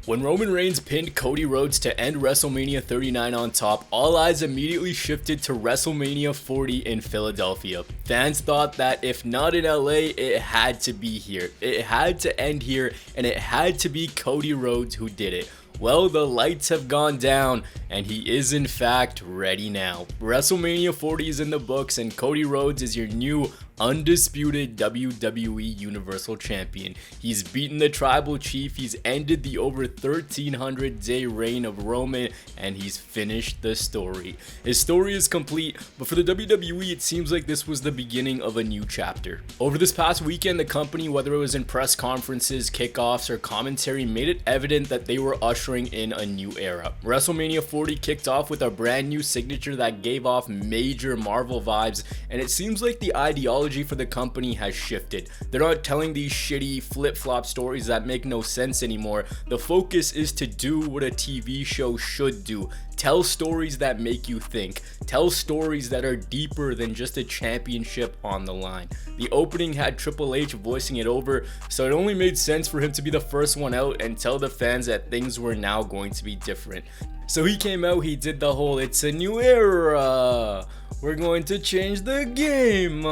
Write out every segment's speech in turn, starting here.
When Roman Reigns pinned Cody Rhodes to end WrestleMania 39 on top, all eyes immediately shifted to WrestleMania 40 in Philadelphia. Fans thought that if not in LA, it had to be here. It had to end here, and it had to be Cody Rhodes who did it. Well, the lights have gone down, and he is in fact ready now. WrestleMania 40 is in the books, and Cody Rhodes is your new undisputed WWE Universal Champion. He's beaten the Tribal Chief, he's ended the over 1300 day reign of Roman, and he's finished the story. His story is complete, but for the WWE it seems like this was the beginning of a new chapter. Over this past weekend, the company, whether it was in press conferences, kickoffs, or commentary, made it evident that they were ushering in a new era. WrestleMania 40 kicked off with a brand new signature that gave off major Marvel vibes, and it seems like the ideology for the company has shifted. They're not telling these shitty flip-flop stories that make no sense anymore. The focus is to do what a TV show should do. Tell stories that make you think. Tell stories that are deeper than just a championship on the line. The opening had Triple H voicing it over, so it only made sense for him to be the first one out and tell the fans that things were now going to be different. So he came out, he did the whole "it's a new era, we're going to change the game,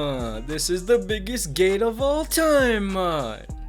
this is the biggest gate of all time."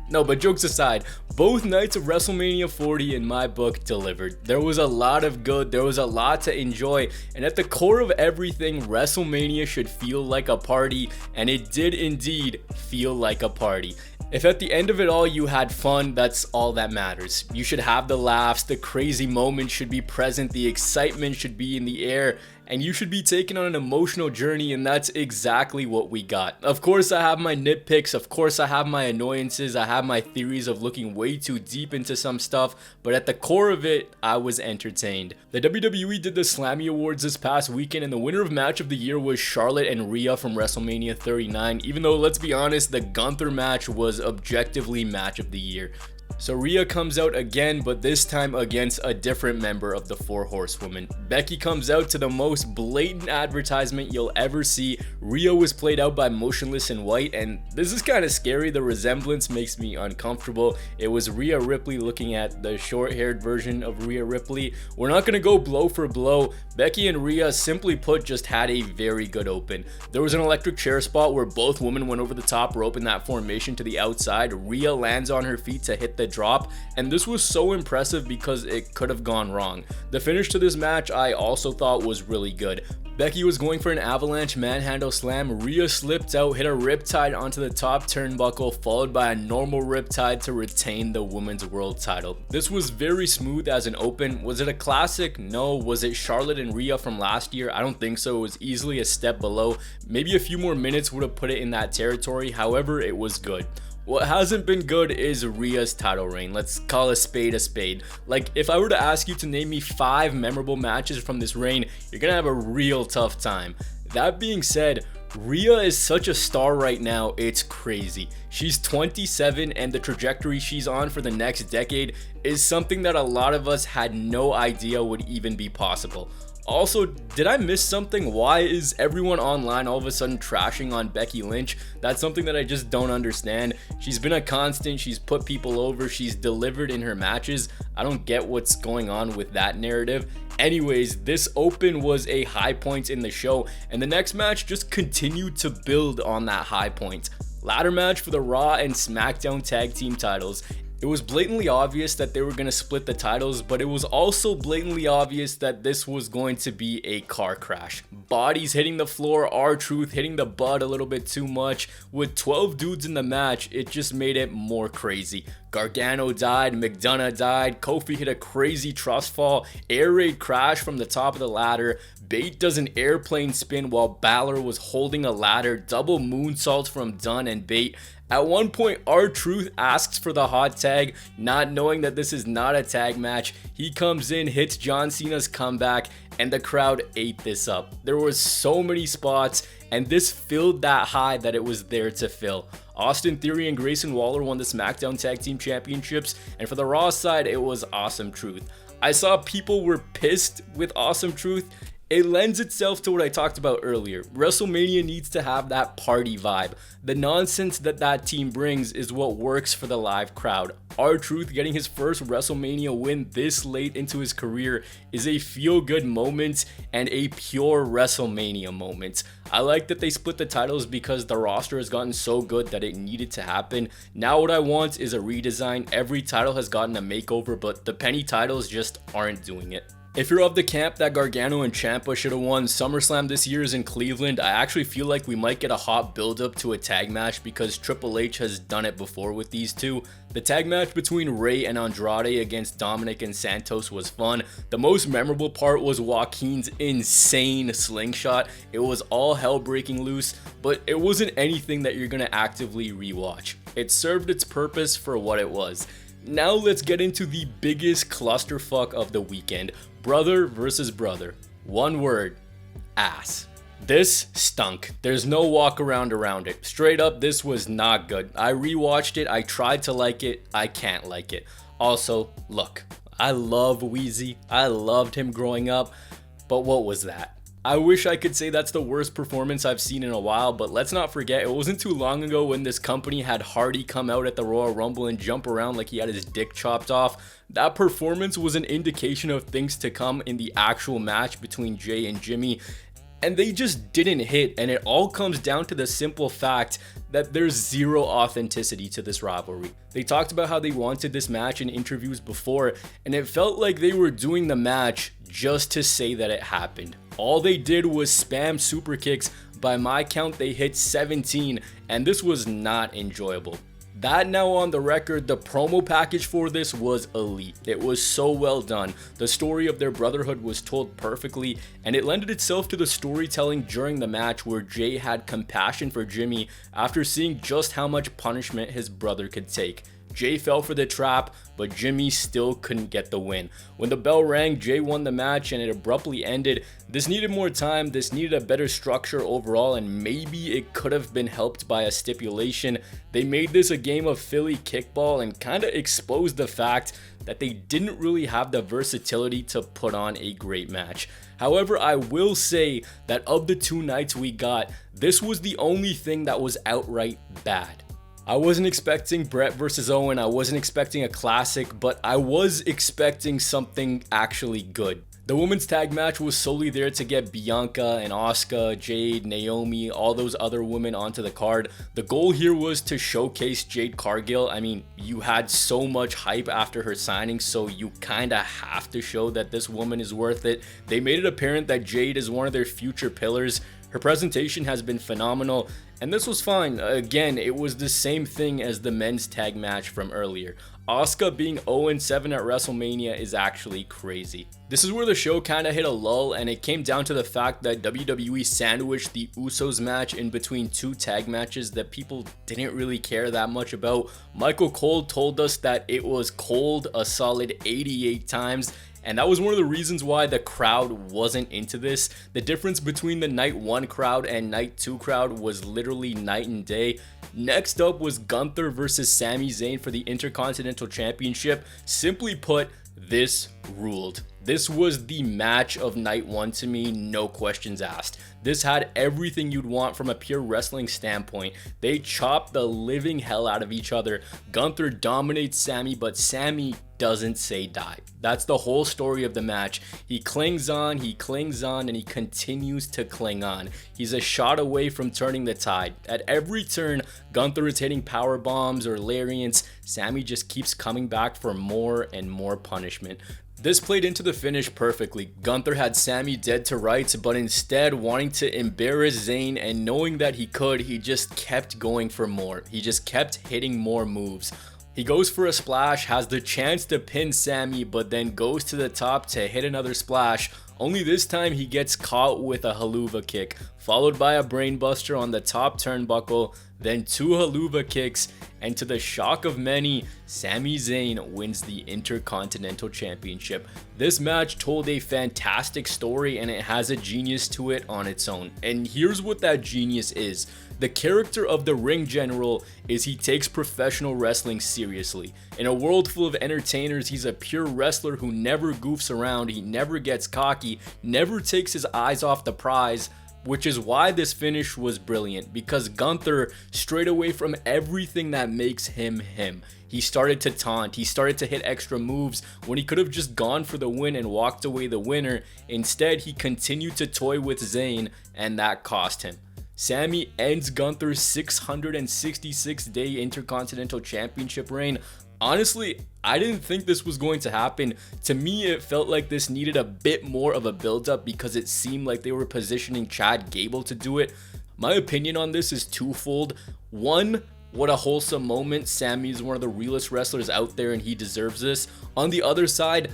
No, but jokes aside, both nights of WrestleMania 40 in my book delivered. There was a lot of good, there was a lot to enjoy, and at the core of everything, WrestleMania should feel like a party, and it did indeed feel like a party. If at the end of it all you had fun, that's all that matters. You should have the laughs, the crazy moments should be present, the excitement should be in the air, and you should be taken on an emotional journey, and that's exactly what we got. Of course I have my nitpicks, of course I have my annoyances, I have my theories of looking way too deep into some stuff, but at the core of it, I was entertained. The WWE did the Slammy Awards this past weekend, and the winner of Match of the Year was Charlotte and Rhea from WrestleMania 39, even though, let's be honest, the Gunther match was objectively Match of the Year. So Rhea comes out again, but this time against a different member of the Four Horsewomen. Becky comes out to the most blatant advertisement you'll ever see. Rhea was played out by Motionless in White, and this is kind of scary. The resemblance makes me uncomfortable. It was Rhea Ripley looking at the short-haired version of Rhea Ripley. We're not going to go blow for blow. Becky and Rhea, simply put, just had a very good open. There was an electric chair spot where both women went over the top rope in that formation to the outside. Rhea lands on her feet to hit the drop, and this was so impressive because it could have gone wrong. The finish to this match I also thought was really good. Becky was going for an avalanche manhandle slam. Rhea slipped out, hit a riptide onto the top turnbuckle, followed by a normal riptide to retain the women's world title. This was very smooth as an open. Was it a classic? No. Was it Charlotte and Rhea from last year? I don't think so. It was easily a step below. Maybe a few more minutes would have put it in that territory. However, it was good. What hasn't been good is Rhea's title reign. Let's call a spade a spade. Like, if I were to ask you to name me 5 memorable matches from this reign, you're gonna have a real tough time. That being said, Rhea is such a star right now, it's crazy. She's 27, and the trajectory she's on for the next decade is something that a lot of us had no idea would even be possible. Also, did I miss something? Why is everyone online all of a sudden trashing on Becky Lynch? That's something that I just don't understand. She's been a constant, she's put people over, she's delivered in her matches. I don't get what's going on with that narrative. Anyways, this open was a high point in the show, and the next match just continued to build on that high point. Ladder match for the Raw and SmackDown tag team titles. It was blatantly obvious that they were going to split the titles, but it was also blatantly obvious that this was going to be a car crash. Bodies hitting the floor, R-Truth hitting the butt a little bit too much. With 12 dudes in the match, it just made it more crazy. Gargano died, McDonough died, Kofi hit a crazy trust fall, air raid crash from the top of the ladder, Bate does an airplane spin while Balor was holding a ladder, double moonsaults from Dunn and Bate. At one point, R-Truth asks for the hot tag, not knowing that this is not a tag match. He comes in, hits John Cena's comeback, and the crowd ate this up. There were so many spots, and this filled that high that it was there to fill. Austin Theory and Grayson Waller won the SmackDown Tag Team Championships, and for the Raw side, it was Awesome Truth. I saw people were pissed with Awesome Truth. It lends itself to what I talked about earlier. WrestleMania needs to have that party vibe. The nonsense that team brings is what works for the live crowd. R-Truth getting his first WrestleMania win this late into his career is a feel-good moment and a pure WrestleMania moment. I like that they split the titles because the roster has gotten so good that it needed to happen. Now what I want is a redesign. Every title has gotten a makeover, but the penny titles just aren't doing it. If you're of the camp that Gargano and Ciampa should have won SummerSlam this year is in Cleveland, I actually feel like we might get a hot build-up to a tag match because Triple H has done it before with these two. The tag match between Rey and Andrade against Dominic and Santos was fun. The most memorable part was Joaquin's insane slingshot. It was all hell breaking loose, but it wasn't anything that you're gonna actively rewatch. It served its purpose for what it was. Now let's get into the biggest clusterfuck of the weekend. Brother versus brother. One word, ass. This stunk. There's no walk around it. Straight up, this was not good. I rewatched it. I tried to like it. I can't like it. Also, look, I love Wheezy. I loved him growing up. But what was that? I wish I could say that's the worst performance I've seen in a while, but let's not forget it wasn't too long ago when this company had Hardy come out at the Royal Rumble and jump around like he had his dick chopped off. That performance was an indication of things to come in the actual match between Jay and Jimmy, and they just didn't hit, and it all comes down to the simple fact that there's zero authenticity to this rivalry. They talked about how they wanted this match in interviews before, and it felt like they were doing the match just to say that it happened. All they did was spam super kicks. By my count, they hit 17, and this was not enjoyable. That now on the record, the promo package for this was elite. It was so well done. The story of their brotherhood was told perfectly, and it lended itself to the storytelling during the match where Jay had compassion for Jimmy after seeing just how much punishment his brother could take. Jay fell for the trap, but Jimmy still couldn't get the win. When the bell rang, Jay won the match and it abruptly ended. This needed more time, this needed a better structure overall, and maybe it could have been helped by a stipulation. They made this a game of Philly kickball and kind of exposed the fact that they didn't really have the versatility to put on a great match. However, I will say that of the two nights we got, this was the only thing that was outright bad. I wasn't expecting Brett versus Owen, I wasn't expecting a classic, but I was expecting something actually good. The women's tag match was solely there to get Bianca and Asuka, Jade, Naomi, all those other women onto the card. The goal here was to showcase Jade Cargill. I mean, you had so much hype after her signing, so you kinda have to show that this woman is worth it. They made it apparent that Jade is one of their future pillars. Her presentation has been phenomenal, and this was fine. Again, it was the same thing as the men's tag match from earlier. Asuka being 0-7 at WrestleMania is actually crazy. This is where the show kinda hit a lull, and it came down to the fact that WWE sandwiched the Usos match in between two tag matches that people didn't really care that much about. Michael Cole told us that it was cold a solid 88 times, and that was one of the reasons why the crowd wasn't into this. The difference between the night 1 crowd and night 2 crowd was literally night and day. Next up was Gunther versus Sami Zayn for the Intercontinental Championship. Simply put, this ruled. This was the match of night 1 to me, no questions asked. This had everything you'd want from a pure wrestling standpoint. They chopped the living hell out of each other. Gunther dominates Sami, but Sami doesn't say die. That's the whole story of the match. He clings on, and he continues to cling on. He's a shot away from turning the tide. At every turn, Gunther is hitting power bombs or lariats. Sami just keeps coming back for more and more punishment. This played into the finish perfectly. Gunther had Sami dead to rights, but instead wanting to embarrass Zayn and knowing that he could, he just kept going for more. He just kept hitting more moves. He goes for a splash, has the chance to pin Sami, but then goes to the top to hit another splash. Only this time he gets caught with a haluva kick, followed by a brainbuster on the top turnbuckle, then 2 haluva kicks, and to the shock of many, Sami Zayn wins the Intercontinental Championship. This match told a fantastic story and it has a genius to it on its own. And here's what that genius is. The character of the ring general is he takes professional wrestling seriously. In a world full of entertainers, he's a pure wrestler who never goofs around, he never gets cocky, never takes his eyes off the prize, which is why this finish was brilliant, because Gunther strayed away from everything that makes him him. He started to taunt, he started to hit extra moves when he could have just gone for the win and walked away the winner. Instead, he continued to toy with Zayn, and that cost him. Sami ends Gunther's 666-day Intercontinental Championship reign. Honestly, I didn't think this was going to happen. To me, it felt like this needed a bit more of a build-up because it seemed like they were positioning Chad Gable to do it. My opinion on this is twofold. One, what a wholesome moment. Sami is one of the realest wrestlers out there and he deserves this. On the other side,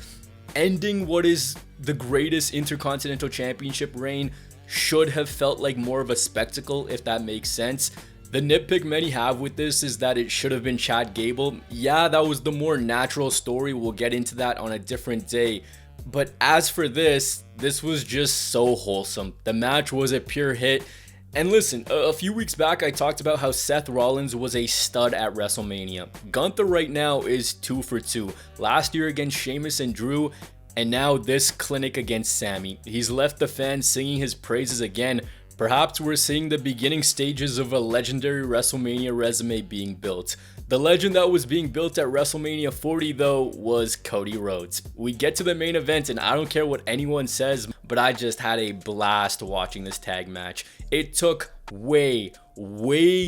ending what is the greatest Intercontinental Championship reign should have felt like more of a spectacle, if that makes sense. The nitpick many have with this is that it should have been Chad Gable. Yeah, that was the more natural story. We'll get into that on a different day. But as for this was just so wholesome. The match was a pure hit. And listen, a few weeks back I talked about how Seth Rollins was a stud at WrestleMania. Gunther right now is 2 for 2. Last year against Sheamus and Drew, and now this clinic against Sami. He's left the fans singing his praises again. Perhaps we're seeing the beginning stages of a legendary WrestleMania resume being built. The legend that was being built at WrestleMania 40 though was Cody Rhodes. We get to the main event and I don't care what anyone says, but I just had a blast watching this tag match. It took way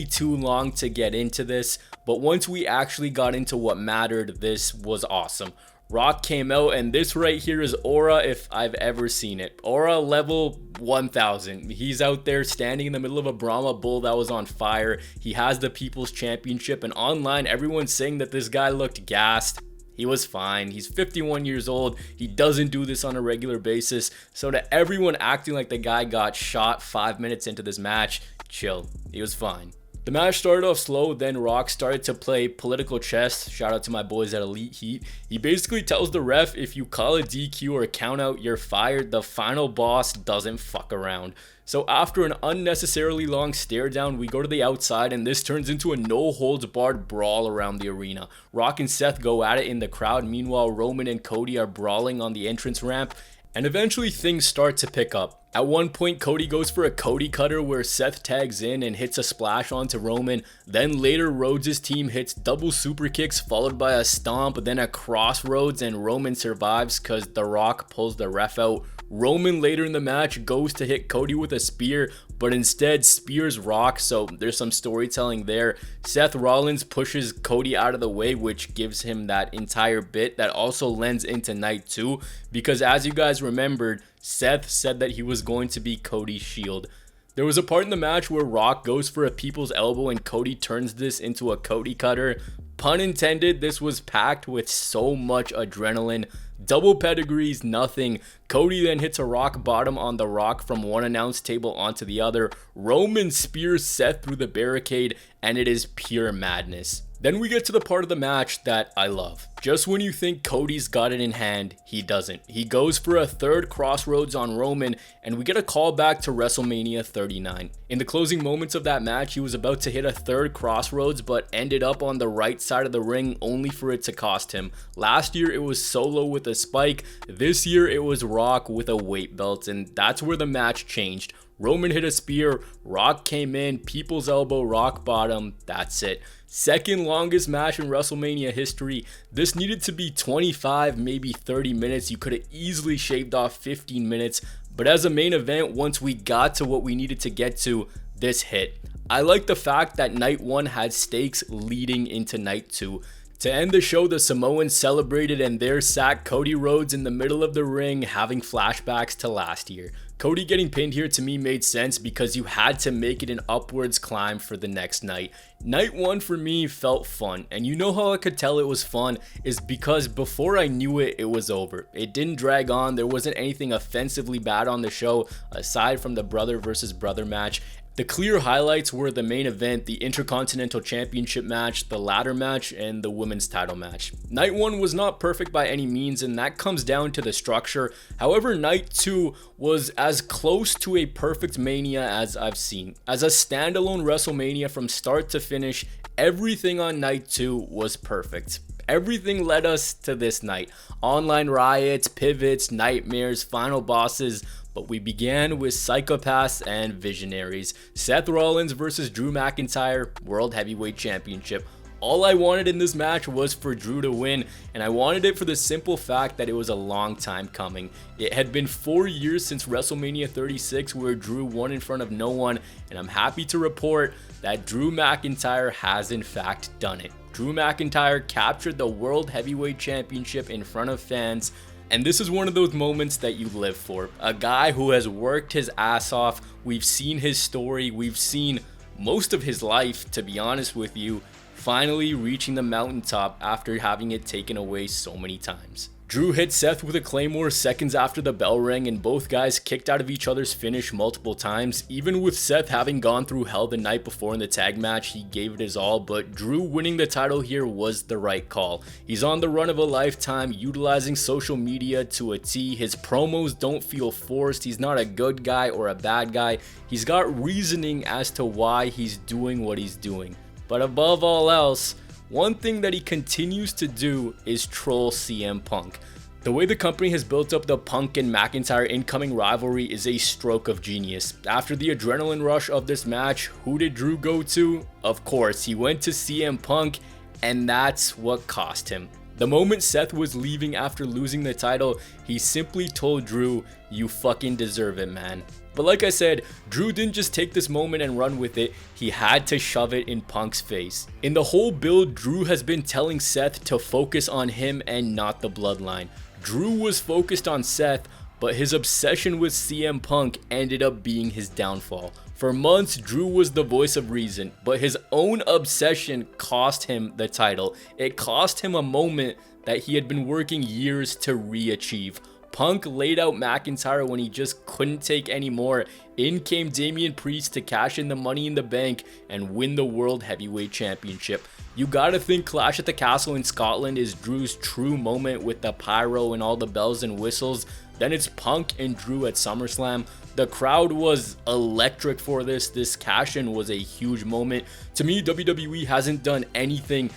too long to get into this, but once we actually got into what mattered, this was awesome. Rock came out, and this right here is aura if I've ever seen it. Aura level 1000. He's out there standing in the middle of a Brahma bull that was on fire. He has the People's Championship, and online everyone's saying that this guy looked gassed. He was fine. He's 51 years old. He doesn't do this on a regular basis. So to everyone acting like the guy got shot 5 minutes into this match, chill. He was fine. The match started off slow, then Rock started to play political chess. Shout out to my boys at Elite Heat. He basically tells the ref, if you call a DQ or a count out, you're fired. The final boss doesn't fuck around. So after an unnecessarily long stare down, we go to the outside and this turns into a no holds barred brawl around the arena. Rock and Seth go at it in the crowd. Meanwhile, Roman and Cody are brawling on the entrance ramp. And eventually things start to pick up. At one point, Cody goes for a Cody cutter where Seth tags in and hits a splash onto Roman. Then later, Rhodes' team hits double super kicks followed by a stomp, then a crossroads, and Roman survives because The Rock pulls the ref out. Roman later in the match goes to hit Cody with a spear, but instead spears Rock, so there's some storytelling there. Seth Rollins pushes Cody out of the way, which gives him that entire bit that also lends into night 2, because as you guys remembered, Seth said that he was going to be Cody's shield. There was a part in the match where Rock goes for a people's elbow and Cody turns this into a Cody cutter. Pun intended, this was packed with so much adrenaline. Double pedigrees, nothing. Cody then hits a rock bottom on The Rock from one announce table onto the other. Roman spears Seth through the barricade, and it is pure madness. Then we get to the part of the match that I love. Just when you think Cody's got it in hand, he doesn't. He goes for a third crossroads on Roman, and we get a call back to WrestleMania 39. In the closing moments of that match, he was about to hit a third crossroads, but ended up on the right side of the ring only for it to cost him. Last year, it was Solo with a spike. This year, it was Rock with a weight belt, and that's where the match changed. Roman hit a spear, Rock came in, people's elbow, rock bottom, that's it. Second longest match in WrestleMania history. This needed to be 25, maybe 30 minutes. You could have easily shaved off 15 minutes, but as a main event, once we got to what we needed to get to, this hit. I like the fact that night 1 had stakes leading into night 2. To end the show, the Samoans celebrated and there sat Cody Rhodes in the middle of the ring having flashbacks to last year. Cody getting pinned here to me made sense because you had to make it an upwards climb for the next night. Night 1 for me felt fun, and you know how I could tell it was fun is because before I knew it, it was over. It didn't drag on, there wasn't anything offensively bad on the show aside from the brother versus brother match. The clear highlights were the main event, the Intercontinental Championship match, the ladder match, and the women's title match. Night 1 was not perfect by any means, and that comes down to the structure. However, Night 2 was as close to a perfect Mania as I've seen. As a standalone WrestleMania from start to finish, everything on Night 2 was perfect. Everything led us to this night. Online riots, pivots, nightmares, final bosses, but we began with psychopaths and visionaries. Seth Rollins versus Drew McIntyre, World Heavyweight Championship. All I wanted in this match was for Drew to win, and I wanted it for the simple fact that it was a long time coming. It had been 4 years since WrestleMania 36 where Drew won in front of no one, and I'm happy to report that Drew McIntyre has in fact done it. Drew McIntyre captured the World Heavyweight Championship in front of fans, and this is one of those moments that you live for. A guy who has worked his ass off. We've seen his story. We've seen most of his life, to be honest with you, finally reaching the mountaintop after having it taken away so many times. Drew hit Seth with a Claymore seconds after the bell rang, and both guys kicked out of each other's finish multiple times. Even with Seth having gone through hell the night before in the tag match, he gave it his all, but Drew winning the title here was the right call. He's on the run of a lifetime, utilizing social media to a T. His promos don't feel forced. He's not a good guy or a bad guy. He's got reasoning as to why he's doing what he's doing. But above all else, one thing that he continues to do is troll CM Punk. The way the company has built up the Punk and McIntyre incoming rivalry is a stroke of genius. After the adrenaline rush of this match, who did Drew go to? Of course, he went to CM Punk, and that's what cost him. The moment Seth was leaving after losing the title, he simply told Drew, "You fucking deserve it, man." But like I said, Drew didn't just take this moment and run with it, he had to shove it in Punk's face. In the whole build, Drew has been telling Seth to focus on him and not the bloodline. Drew was focused on Seth, but his obsession with CM Punk ended up being his downfall. For months, Drew was the voice of reason, but his own obsession cost him the title. It cost him a moment that he had been working years to re-achieve. Punk laid out McIntyre when he just couldn't take any more. In came Damian Priest to cash in the Money in the Bank and win the World Heavyweight Championship. You gotta think Clash at the Castle in Scotland is Drew's true moment with the pyro and all the bells and whistles. Then it's Punk and Drew at SummerSlam. The crowd was electric for this. This cash-in was a huge moment. To me, WWE hasn't done anything,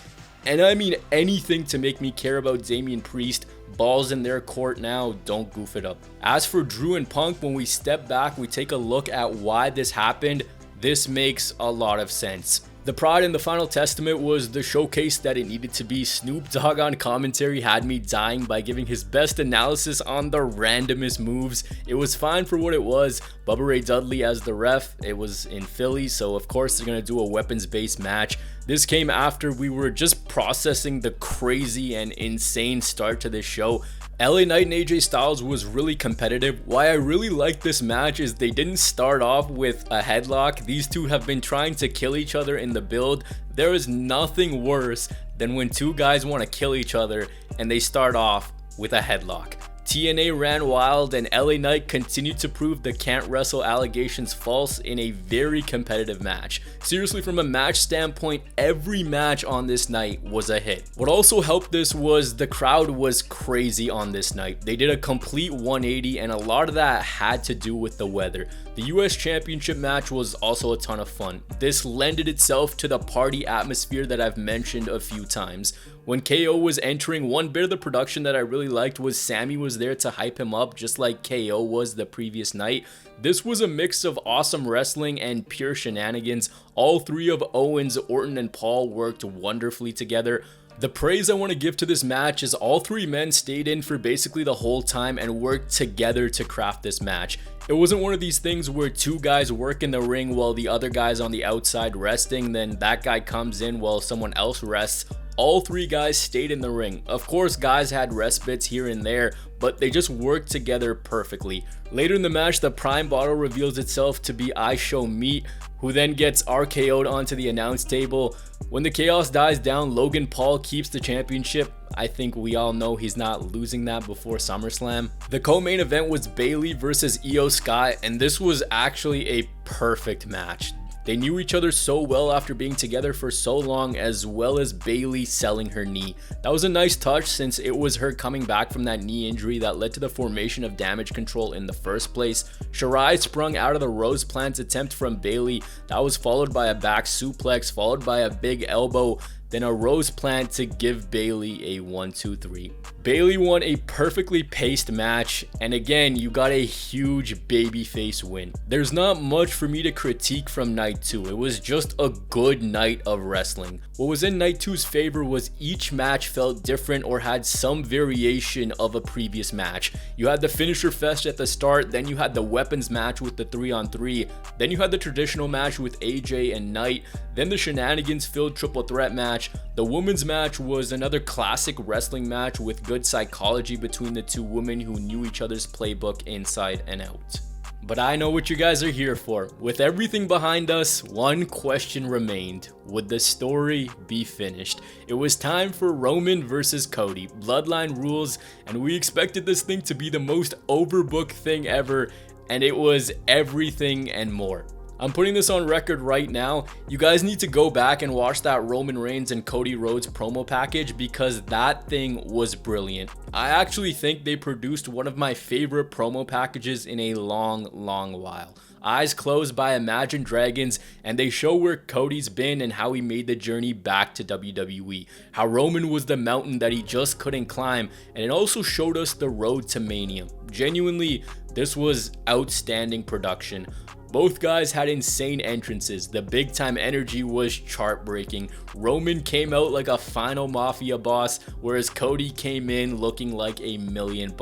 and I mean anything, to make me care about Damian Priest. Balls in their court now, don't goof it up. As for Drew and Punk, when we step back, we take a look at why this happened. This makes a lot of sense. The Pride in the Final Testament was the showcase that it needed to be. Snoop Dogg on commentary had me dying by giving his best analysis on the randomest moves. It was fine for what it was. Bubba Ray Dudley as the ref. It was in Philly, so of course they're going to do a weapons-based match. This came after we were just processing the crazy and insane start to this show. LA Knight and AJ Styles was really competitive. Why I really like this match is they didn't start off with a headlock. These two have been trying to kill each other in the build. There is nothing worse than when two guys want to kill each other and they start off with a headlock. TNA ran wild and LA Knight continued to prove the can't wrestle allegations false in a very competitive match. Seriously, from a match standpoint, every match on this night was a hit. What also helped this was the crowd was crazy on this night. They did a complete 180 and a lot of that had to do with the weather. The US Championship match was also a ton of fun. This lended itself to the party atmosphere that I've mentioned a few times. When KO was entering, one bit of the production that I really liked was Sammy was there to hype him up just like KO was the previous night. This was a mix of awesome wrestling and pure shenanigans. All three of Owens, Orton, and Paul worked wonderfully together. The praise I want to give to this match is all three men stayed in for basically the whole time and worked together to craft this match. It wasn't one of these things where two guys work in the ring while the other guy's on the outside resting, then that guy comes in while someone else rests. All three guys stayed in the ring. Of course, guys had respites here and there, but they just worked together perfectly. Later in the match, the Prime bottle reveals itself to be I Show Meat, who then gets RKO'd onto the announce table. When the chaos dies down, Logan Paul keeps the championship. I think we all know he's not losing that before SummerSlam. The co-main event was Bayley versus Io Sky, and this was actually a perfect match. They knew each other so well after being together for so long, as well as Bayley selling her knee. That was a nice touch since it was her coming back from that knee injury that led to the formation of Damage Control in the first place. Shirai sprung out of the Rose Plant attempt from Bayley. That was followed by a back suplex, followed by a big elbow, then a Rose Plant to give Bayley a 1-2-3. Bayley won a perfectly paced match, and again, you got a huge babyface win. There's not much for me to critique from night 2. It was just a good night of wrestling. What was in night 2's favor was each match felt different or had some variation of a previous match. You had the finisher fest at the start, then you had the weapons match with the 3-on-3, then you had the traditional match with AJ and Knight, then the shenanigans filled triple threat match. The women's match was another classic wrestling match with good psychology between the two women who knew each other's playbook inside and out. But I know what you guys are here for. With everything behind us, one question remained. Would the story be finished? It was time for Roman versus Cody. Bloodline rules, and we expected this thing to be the most overbooked thing ever, and it was everything and more. I'm putting this on record right now. You guys need to go back and watch that Roman Reigns and Cody Rhodes promo package because that thing was brilliant. I actually think they produced one of my favorite promo packages in a long while. Eyes Closed by Imagine Dragons, and they show where Cody's been and how he made the journey back to WWE. How Roman was the mountain that he just couldn't climb, and it also showed us the road to Mania. Genuinely, this was outstanding production. Both guys had insane entrances. The big time energy was chart breaking. Roman came out like a final mafia boss, whereas Cody came in looking like $1 million.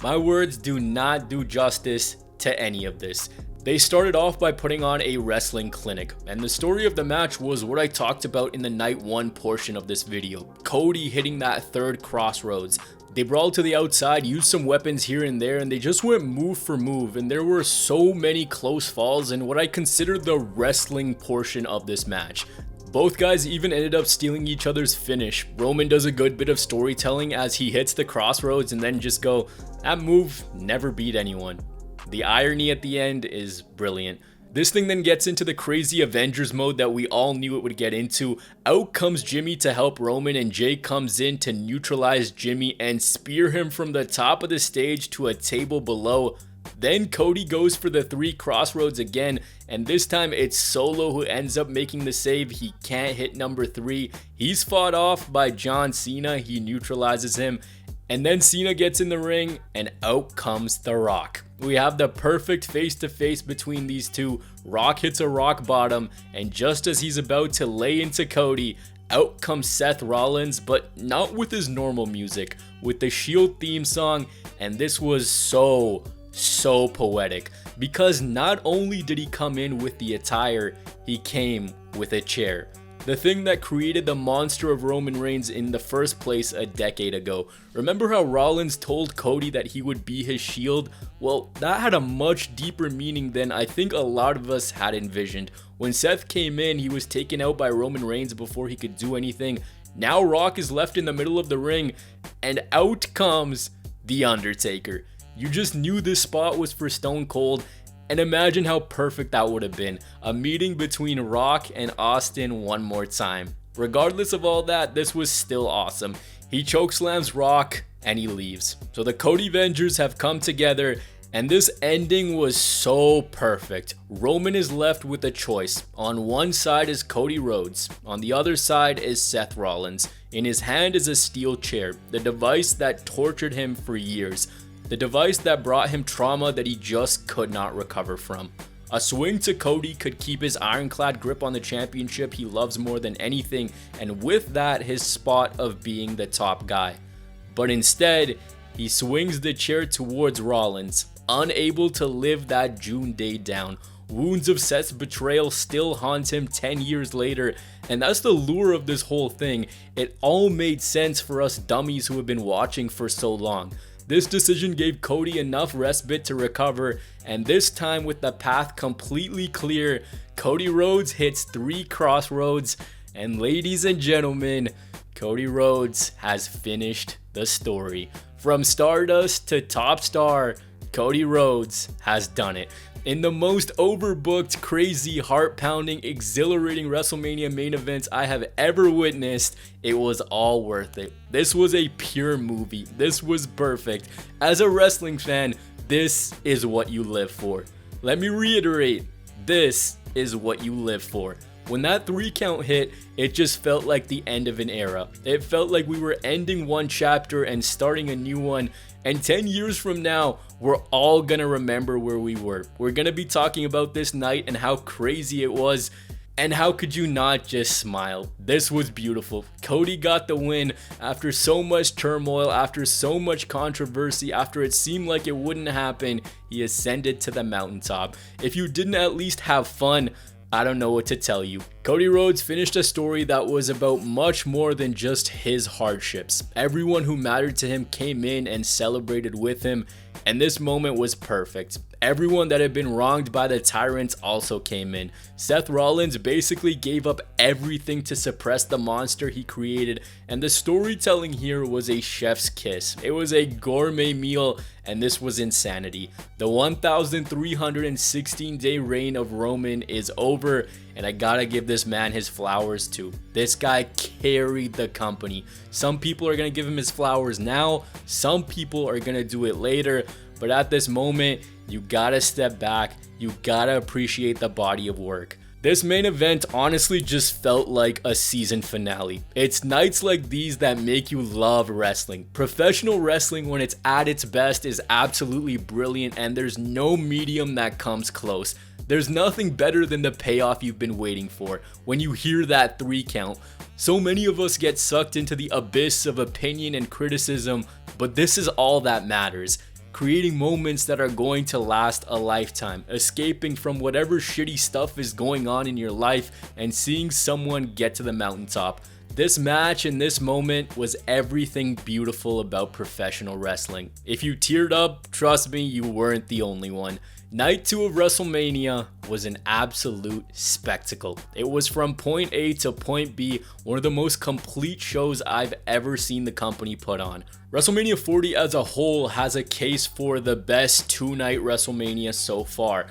My words do not do justice to any of this. They started off by putting on a wrestling clinic, and the story of the match was what I talked about in the night 1 portion of this video. Cody hitting that third crossroads. They brawled to the outside, used some weapons here and there, and they just went move for move, and there were so many close falls in what I consider the wrestling portion of this match. Both guys even ended up stealing each other's finish. Roman does a good bit of storytelling as he hits the crossroads and then just go, that move never beat anyone. The irony at the end is brilliant. This thing then gets into the crazy Avengers mode that we all knew it would get into. Out comes Jimmy to help Roman, and Jay comes in to neutralize Jimmy and spear him from the top of the stage to a table below. Then Cody goes for the 3 crossroads again, and this time it's Solo who ends up making the save. He can't hit number 3. He's fought off by John Cena. He neutralizes him. And then Cena gets in the ring, and out comes The Rock. We have the perfect face-to-face between these two. Rock hits a rock bottom, and just as he's about to lay into Cody, out comes Seth Rollins, but not with his normal music, with the Shield theme song, and this was so poetic. Because not only did he come in with the attire, he came with a chair. The thing that created the monster of Roman Reigns in the first place a decade ago. Remember how Rollins told Cody that he would be his shield? Well, that had a much deeper meaning than I think a lot of us had envisioned. When Seth came in, he was taken out by Roman Reigns before he could do anything. Now Rock is left in the middle of the ring, and out comes The Undertaker. You just knew this spot was for Stone Cold. And imagine how perfect that would have been. A meeting between Rock and Austin one more time. Regardless of all that, this was still awesome. He chokeslams Rock and he leaves. So the Cody Vengers have come together, and this ending was so perfect. Roman is left with a choice. On one side is Cody Rhodes. On the other side is Seth Rollins. In his hand is a steel chair, the device that tortured him for years. The device that brought him trauma that he just could not recover from. A swing to Cody could keep his ironclad grip on the championship he loves more than anything, and with that, his spot of being the top guy. But instead, he swings the chair towards Rollins, unable to live that June day down. Wounds of Seth's betrayal still haunt him 10 years later, and that's the lure of this whole thing. It all made sense for us dummies who have been watching for so long. This decision gave Cody enough respite to recover, and this time with the path completely clear, Cody Rhodes hits 3 crossroads, and ladies and gentlemen, Cody Rhodes has finished the story. From Stardust to top star, Cody Rhodes has done it. In the most overbooked, crazy, heart-pounding, exhilarating WrestleMania main events I have ever witnessed, it was all worth it. This was a pure movie. This was perfect. As a wrestling fan, this is what you live for. Let me reiterate, this is what you live for. When that 3 count hit, it just felt like the end of an era. It felt like we were ending one chapter and starting a new one. And 10 years from now, we're all gonna remember where we were. We're gonna be talking about this night and how crazy it was. And how could you not just smile? This was beautiful. Cody got the win after so much turmoil, after so much controversy, after it seemed like it wouldn't happen. He ascended to the mountaintop. If you didn't at least have fun, I don't know what to tell you. Cody Rhodes finished a story that was about much more than just his hardships. Everyone who mattered to him came in and celebrated with him, and this moment was perfect. Everyone that had been wronged by the tyrants also came in. Seth Rollins basically gave up everything to suppress the monster he created, and the storytelling here was a chef's kiss. It was a gourmet meal, and this was insanity. The 1,316-day reign of Roman is over, and I gotta give this man his flowers too. This guy carried the company. Some people are gonna give him his flowers now, some people are gonna do it later, but at this moment, you gotta step back, you gotta appreciate the body of work. This main event honestly just felt like a season finale. It's nights like these that make you love wrestling. Professional wrestling when it's at its best is absolutely brilliant, and there's no medium that comes close. There's nothing better than the payoff you've been waiting for when you hear that 3 count. So many of us get sucked into the abyss of opinion and criticism, but this is all that matters. Creating moments that are going to last a lifetime, escaping from whatever shitty stuff is going on in your life, and seeing someone get to the mountaintop. This match and this moment was everything beautiful about professional wrestling. If you teared up, trust me, you weren't the only one. Night 2 of WrestleMania was an absolute spectacle. It was from point A to point B, one of the most complete shows I've ever seen the company put on. WrestleMania 40 as a whole has a case for the best 2-night WrestleMania so far.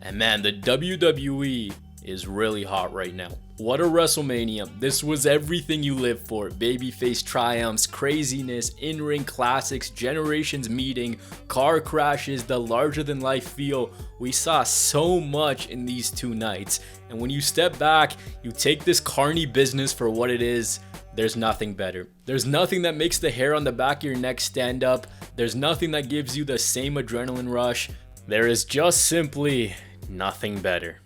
And man, the WWE is really hot right now. What a WrestleMania. This was everything you live for. Babyface triumphs, craziness, in-ring classics, generations meeting, car crashes, the larger than life feel. We saw so much in these 2 nights. And when you step back, you take this carny business for what it is, there's nothing better. There's nothing that makes the hair on the back of your neck stand up. There's nothing that gives you the same adrenaline rush. There is just simply nothing better.